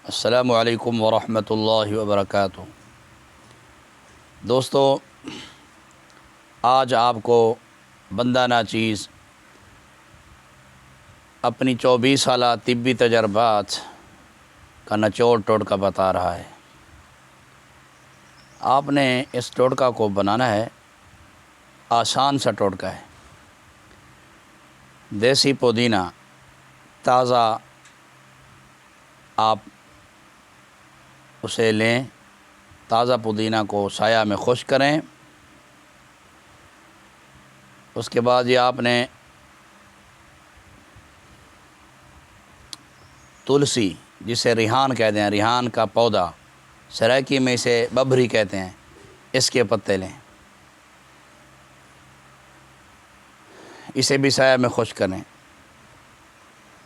السلام علیکم ورحمۃ اللہ وبرکاتہ۔ دوستو، آج آپ کو بندہ ناچیز اپنی 24 سالہ طبی تجربات کا نچوڑ ٹوٹکا بتا رہا ہے۔ آپ نے اس ٹوٹکا کو بنانا ہے، آسان سا ٹوٹکا ہے۔ دیسی پودینہ تازہ آپ اسے لیں، تازہ پودینہ کو سایہ میں خشک کریں۔ اس کے بعد یہ آپ نے تلسی، جسے ریحان کہتے ہیں، ریحان کا پودا، سرائکی میں اسے ببری کہتے ہیں، اس کے پتے لیں، اسے بھی سایہ میں خشک کریں۔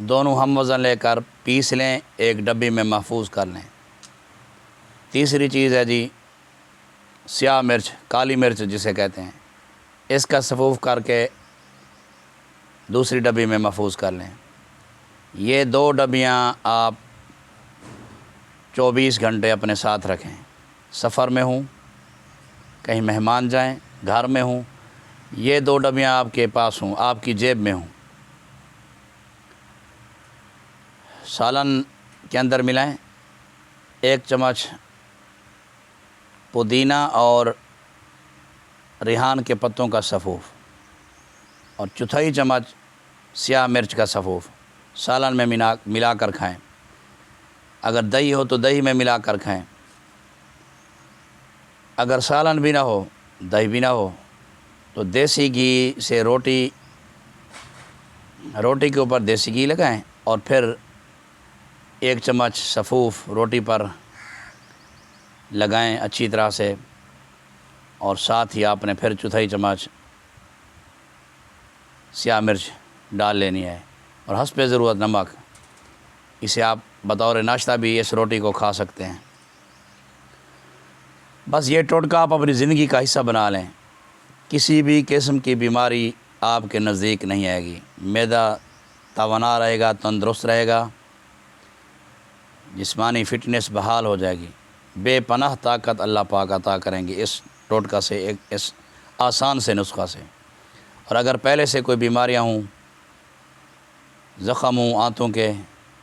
دونوں ہم وزن لے کر پیس لیں، ایک ڈبی میں محفوظ کر لیں۔ تیسری چیز ہے جی سیاہ مرچ، کالی مرچ جسے کہتے ہیں، اس کا سفوف کر کے دوسری ڈبی میں محفوظ کر لیں۔ یہ 2 ڈبیاں آپ 24 گھنٹے اپنے ساتھ رکھیں۔ سفر میں ہوں، کہیں مہمان جائیں، گھر میں ہوں، یہ 2 ڈبیاں آپ کے پاس ہوں، آپ کی جیب میں ہوں۔ سالن کے اندر ملائیں، 1 چمچ پودینہ اور ریحان کے پتوں کا سفوف اور 1/4 چمچ سیاہ مرچ کا سفوف سالن میں ملا کر کھائیں۔ اگر دہی ہو تو دہی میں ملا کر کھائیں۔ اگر سالن بھی نہ ہو، دہی بھی نہ ہو، تو دیسی گھی سے روٹی کے اوپر دیسی گھی لگائیں اور پھر 1 چمچ سفوف روٹی پر لگائیں اچھی طرح سے، اور ساتھ ہی آپ نے پھر 1/4 چمچ سیاہ مرچ ڈال لینی ہے، اور حسب ضرورت نمک۔ اسے آپ بطور ناشتہ بھی اس روٹی کو کھا سکتے ہیں۔ بس یہ ٹوٹکا آپ اپنی زندگی کا حصہ بنا لیں، کسی بھی قسم کی بیماری آپ کے نزدیک نہیں آئے گی۔ معدہ توانا رہے گا، تندرست رہے گا، جسمانی فٹنس بحال ہو جائے گی۔ بے پناہ طاقت اللہ پاک عطا کریں گے اس ٹوٹکا سے، اس آسان سے نسخہ سے۔ اور اگر پہلے سے کوئی بیماریاں ہوں، زخم ہوں آنتوں کے،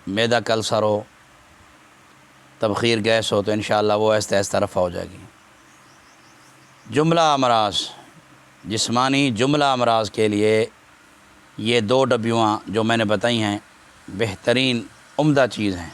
معدہ کلسر ہو، تبخیر گیس ہو، تو انشاءاللہ وہ آہستہ آہستہ رفع ہو جائے گی۔ جملہ امراض، جسمانی جملہ امراض کے لیے یہ 2 ڈبیاں جو میں نے بتائی ہیں بہترین عمدہ چیز ہیں۔